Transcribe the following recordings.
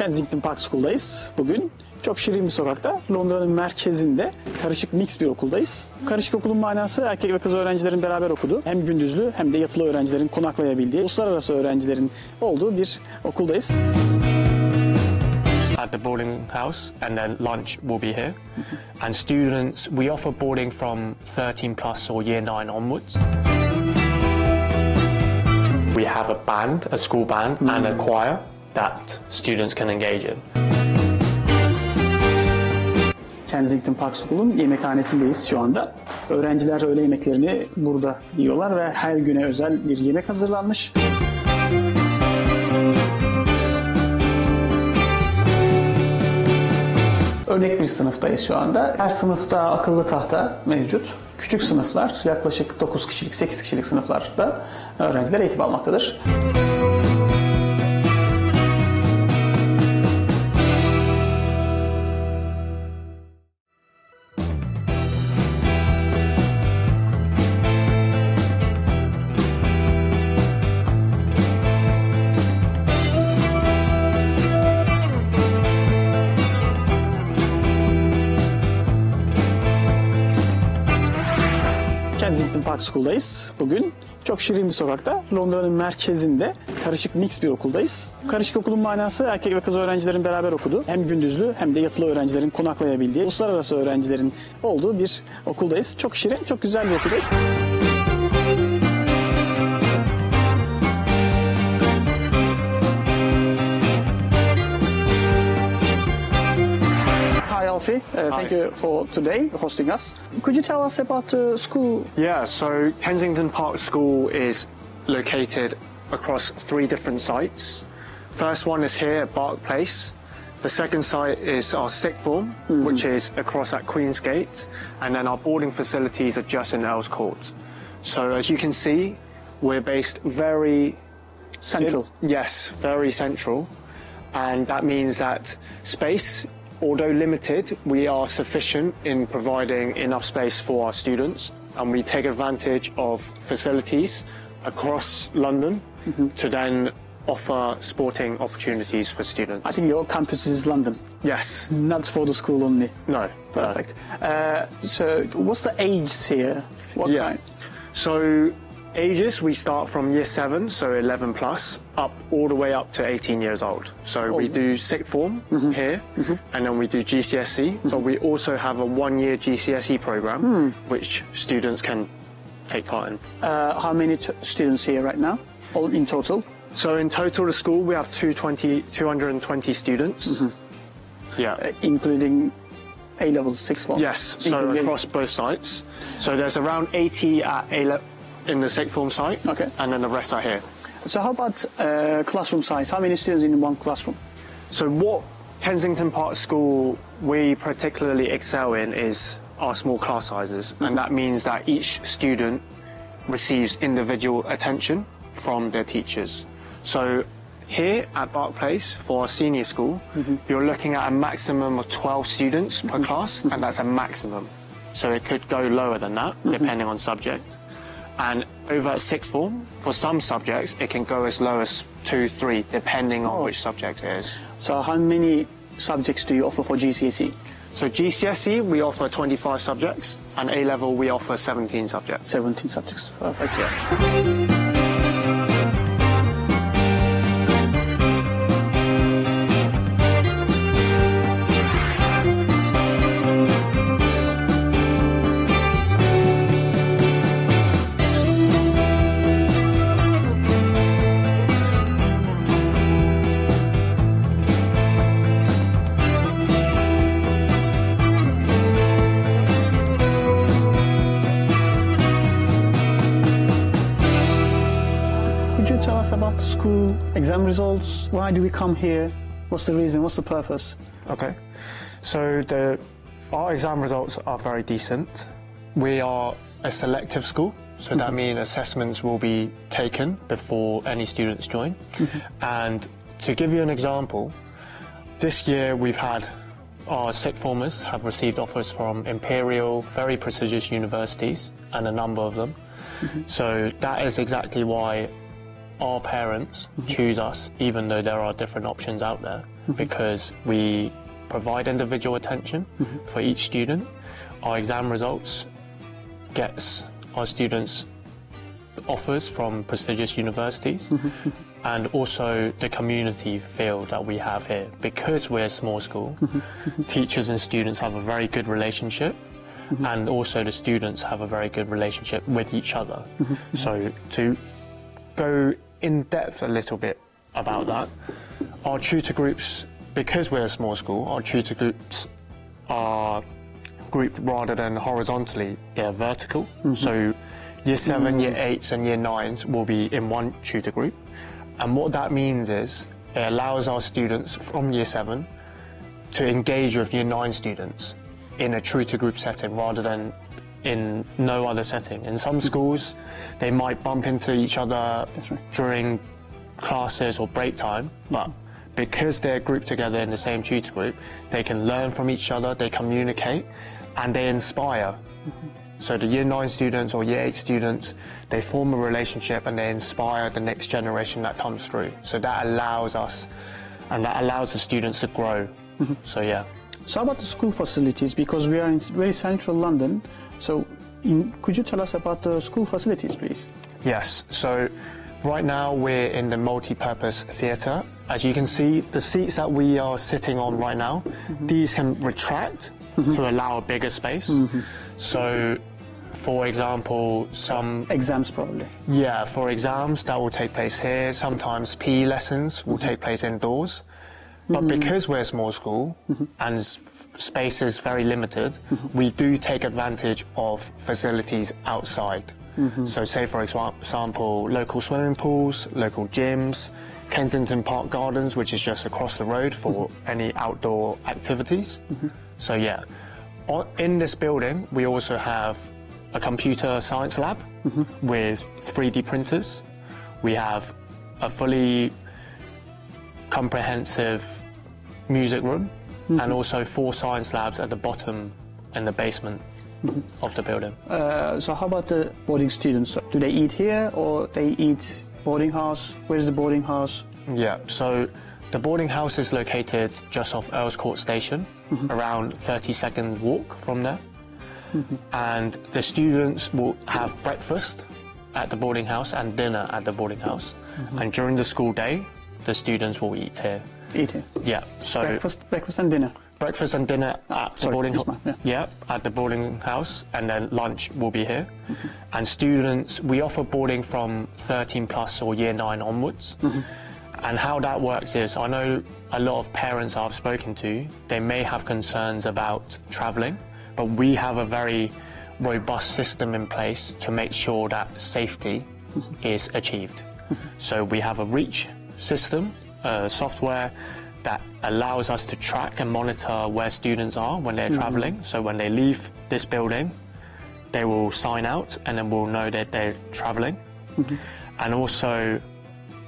Kensington Park School'dayız. Bugün çok şirin bir sokakta, Londra'nın merkezinde karışık mix bir okuldayız. Karışık okulun manası erkek ve kız öğrencilerin beraber okuduğu, hem gündüzlü hem de yatılı öğrencilerin konaklayabildiği, uluslararası öğrencilerin olduğu bir okuldayız. At the boarding house, and then lunch will be here. And students, we offer boarding from 13 plus or year 9 onwards. We have a band, a school band, and a choir that students can engage in. Kensington Park School'un yemekhanesindeyiz şu anda. Öğrenciler öğle yemeklerini burada yiyorlar ve her güne özel bir yemek hazırlanmış. Örnek bir sınıftayız şu anda. Her sınıfta akıllı tahta mevcut. Küçük sınıflar, yaklaşık 9 kişilik, 8 kişilik sınıflarda öğrenciler eğitim almaktadır. Kensington Park School'dayız. Bugün çok şirin bir sokakta, Londra'nın merkezinde karışık mix bir okuldayız. Karışık okulun manası erkek ve kız öğrencilerin beraber okuduğu, hem gündüzlü hem de yatılı öğrencilerin konaklayabildiği, uluslararası öğrencilerin olduğu bir okuldayız. Çok şirin, çok güzel bir okuldayız. Thank you for today hosting us. Could you tell us about the school? Yeah, so Kensington Park School is located across 3 different sites. First one is here at Bark Place. The second site is our sixth form, which is across at Queen's Gate. And then our boarding facilities are just in Earls Court. So as you can see, we're based very... Central. Yes, very central. And that means that space, although limited, we are sufficient in providing enough space for our students, and we take advantage of facilities across London to then offer sporting opportunities for students. I think your campus is London. Yes. Not for the school only. No. Perfect. So what's the age here? What kind? So ages, we start from year 7, so 11 plus, up all the way up to 18 years old. So we do sixth form here, and then we do GCSE, but we also have a 1-year GCSE program, which students can take part in. How many students here right now, all in total? So in total, the school, we have 220 students. Yeah. Including A-level, sixth form? Yes, so across both sites. So there's around 80 at A-level in the sixth form site, and then the rest are here. So how about classroom size? How many students in one classroom? So what Kensington Park School we particularly excel in is our small class sizes, and that means that each student receives individual attention from their teachers. So here at Bark Place, for our senior school, you're looking at a maximum of 12 students per class, and that's a maximum. So it could go lower than that, depending on subject. And over at sixth form, for some subjects, it can go as low as 2, 3, depending on which subject it is. So how many subjects do you offer for GCSE? So GCSE, we offer 25 subjects, and A-level, we offer 17 subjects. 17 subjects, perfect, yeah. Tell us about school exam results. Why do we come here? What's the reason? What's the purpose? Okay, so our exam results are very decent. We are a selective school, so that means assessments will be taken before any students join. And to give you an example, this year we've had our sixth formers have received offers from Imperial, very prestigious universities, and a number of them. So that is exactly why our parents choose us, even though there are different options out there, because we provide individual attention for each student. Our exam results gets our students offers from prestigious universities, and also the community feel that we have here. Because we're a small school, teachers and students have a very good relationship, and also the students have a very good relationship with each other. So to go in depth a little bit about that, our tutor groups, because we're a small school, our tutor groups are grouped rather than horizontally, they're vertical. So year 7, year 8s and year 9s will be in one tutor group. And what that means is it allows our students from year 7 to engage with year 9 students in a tutor group setting rather than in no other setting. In some schools, they might bump into each other during classes or break time, but because they're grouped together in the same tutor group, they can learn from each other, they communicate, and they inspire. So the year 9 students or year 8 students, they form a relationship and they inspire the next generation that comes through. So that allows us, and that allows the students to grow. So yeah. So how about the school facilities? Because we are in very central London. So could you tell us about the school facilities, please? Yes. So right now we're in the multi-purpose theatre. As you can see, the seats that we are sitting on right now, these can retract to allow a bigger space. So, for example, some exams probably. Yeah, for exams that will take place here. Sometimes PE lessons will take place indoors. But because we're a small school and space is very limited, we do take advantage of facilities outside. So say, for example, local swimming pools, local gyms, Kensington Park Gardens, which is just across the road for any outdoor activities. So yeah, in this building, we also have a computer science lab with 3D printers. We have a fully comprehensive music room and also 4 science labs at the bottom in the basement of the building. So how about the boarding students? Do they eat here or they eat boarding house? Where is the boarding house? Yeah, so the boarding house is located just off Earls Court Station, around 30-second walk from there. And the students will have breakfast at the boarding house and dinner at the boarding house. And during the school day, the students will eat here. Eat here? Yeah. So breakfast and dinner? Breakfast and dinner at the boarding house. Yeah, at the boarding house, and then lunch will be here. And students, we offer boarding from 13 plus or year 9 onwards. And how that works is, I know a lot of parents I've spoken to, they may have concerns about travelling, but we have a very robust system in place to make sure that safety is achieved. So we have a reach system, software that allows us to track and monitor where students are when they're travelling. So when they leave this building, they will sign out and then we'll know that they're travelling. And also,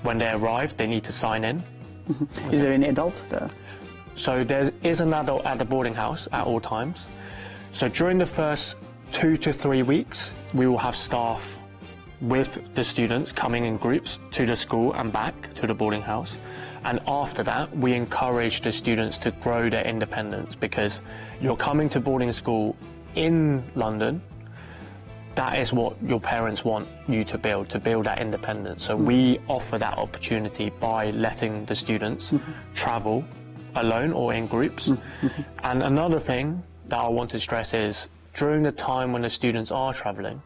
when they arrive, they need to sign in. Is there an adult there? So there is an adult at the boarding house at all times. So during the first 2 to 3 weeks, we will have staff with the students coming in groups to the school and back to the boarding house. And after that, we encourage the students to grow their independence, because you're coming to boarding school in London. That is what your parents want you to build that independence. So we offer that opportunity by letting the students travel alone or in groups. And another thing that I want to stress is, during the time when the students are travelling,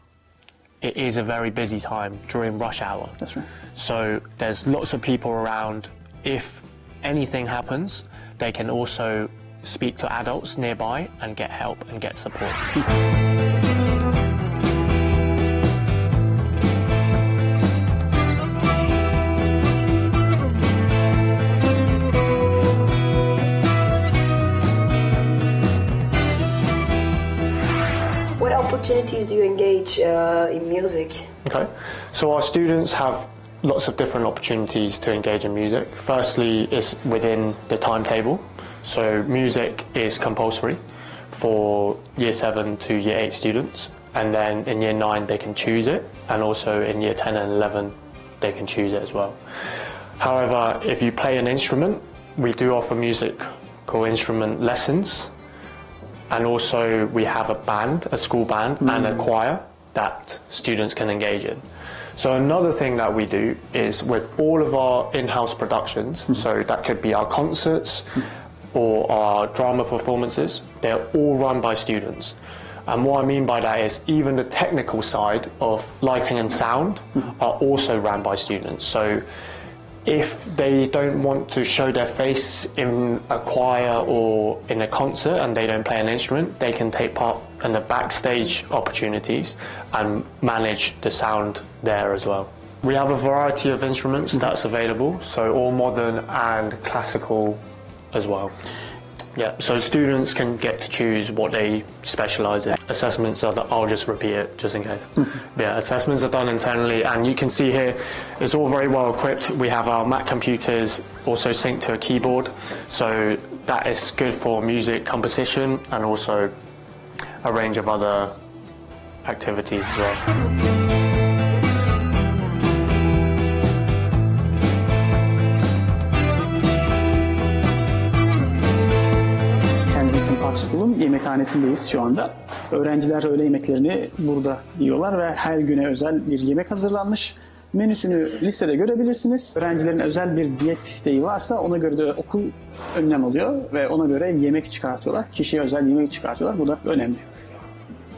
it is a very busy time during rush hour. That's right. So there's lots of people around. If anything happens, they can also speak to adults nearby and get help and get support. What opportunities do you engage in music? Okay, so our students have lots of different opportunities to engage in music. Firstly, it's within the timetable. So music is compulsory for year 7 to year 8 students. And then in year 9, they can choose it. And also in year 10 and 11, they can choose it as well. However, if you play an instrument, we do offer musical instrument lessons, and also we have a band, a school band, and a choir that students can engage in. So another thing that we do is with all of our in-house productions, so that could be our concerts or our drama performances, they're all run by students. And what I mean by that is even the technical side of lighting and sound are also run by students. So if they don't want to show their face in a choir or in a concert and they don't play an instrument, they can take part in the backstage opportunities and manage the sound there as well. We have a variety of instruments that's available, so all modern and classical as well. Yeah, so students can get to choose what they specialise in. Assessments are, I'll just repeat it just in case. Yeah, assessments are done internally, and you can see here it's all very well equipped. We have our Mac computers also synced to a keyboard, so that is good for music composition and also a range of other activities as well. Kensington Park School'un yemekhanesindeyiz şu anda. Öğrenciler öğle yemeklerini burada yiyorlar ve her güne özel bir yemek hazırlanmış. Menüsünü listede görebilirsiniz. Öğrencilerin özel bir diyet isteği varsa ona göre de okul önlem alıyor ve ona göre yemek çıkartıyorlar. Kişiye özel yemek çıkartıyorlar. Bu da önemli.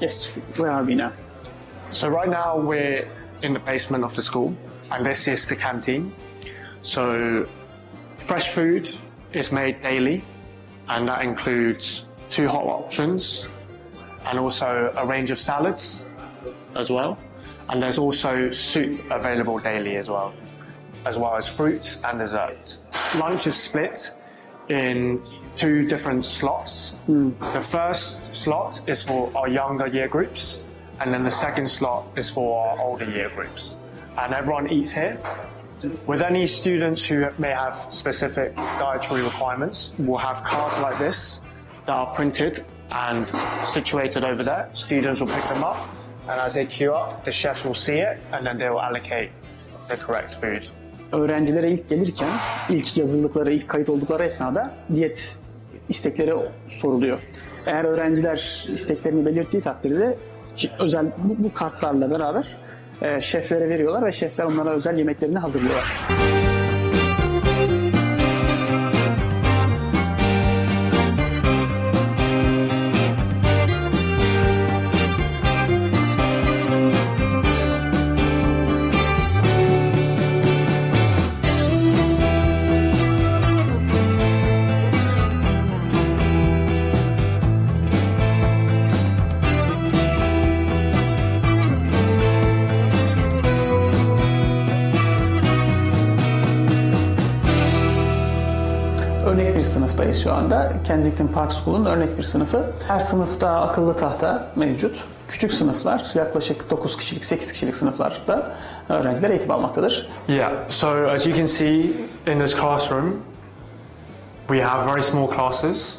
Yes, where are we now? So right now we're in the basement of the school, and this is the canteen. So fresh food is made daily, and that includes 2 hot options and also a range of salads as well. And there's also soup available daily as well as fruits and desserts. Lunch is split in 2 different slots. The first slot is for our younger year groups, and then the second slot is for our older year groups. And everyone eats here. With any students who may have specific dietary requirements, we'll have cards like this that are printed and situated over there. Students will pick them up, and as they queue up, the chefs will see it, and then they will allocate the correct food. Öğrencilere ilk gelirken, ilk yazıldıkları, ilk kayıt oldukları esnada diyet istekleri soruluyor. Eğer öğrenciler isteklerini belirttiği takdirde özel bu kartlarla beraber şeflere veriyorlar ve şefler onlara özel yemeklerini hazırlıyorlar. Örnek bir sınıftayız şu anda. Kensington Park School'un örnek bir sınıfı. Her sınıfta akıllı tahta mevcut. Küçük sınıflar, yaklaşık 9 kişilik, 8 kişilik sınıflarda öğrenciler eğitim almaktadır. Yeah, so as you can see in this classroom, we have very small classes,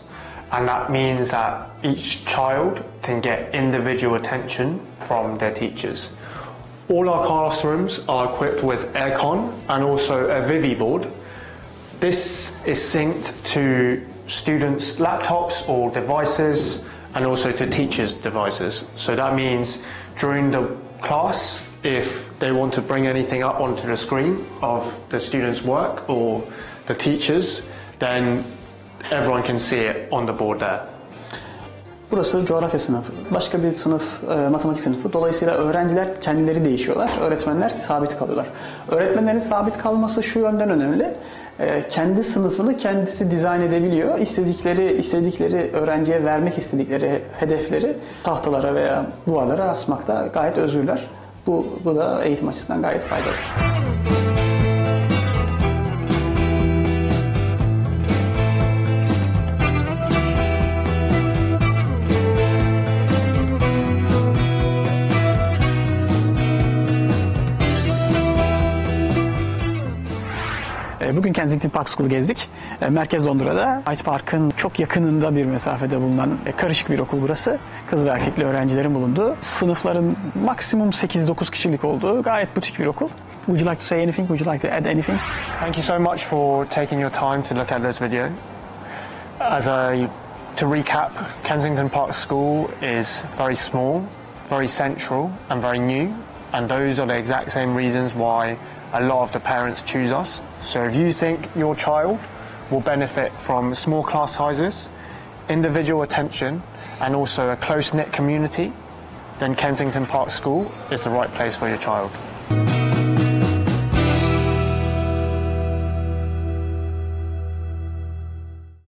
and that means that each child can get individual attention from their teachers. All our classrooms are equipped with aircon and also a Vivi board. This is synced to students' laptops or devices, and also to teachers' devices. So that means during the class, if they want to bring anything up onto the screen of the students' work or the teachers, then everyone can see it on the board there. Burası coğrafya sınıfı, başka bir sınıf matematik sınıfı. Dolayısıyla öğrenciler kendileri değişiyorlar, öğretmenler sabit kalıyorlar. Öğretmenlerin sabit kalması şu yönden önemli. Kendi sınıfını kendisi dizayn edebiliyor. İstedikleri öğrenciye vermek istedikleri hedefleri tahtalara veya duvarlara asmakta gayet özgürler. Bu da eğitim açısından gayet faydalı. Bugün Kensington Park School'u gezdik. Merkez Londra'da, Hyde Park'ın çok yakınında bir mesafede bulunan karışık bir okul burası. Kız ve erkekli öğrencilerin bulunduğu, sınıfların maksimum 8-9 kişilik olduğu gayet butik bir okul. Would you like to say anything? Would you like to add anything? Thank you so much for taking your time to look at this video. To recap, Kensington Park School is very small, very central and very new, and those are the exact same reasons why a lot of the parents choose us. So if you think your child will benefit from small class sizes, individual attention and also a close-knit community, then Kensington Park School is the right place for your child.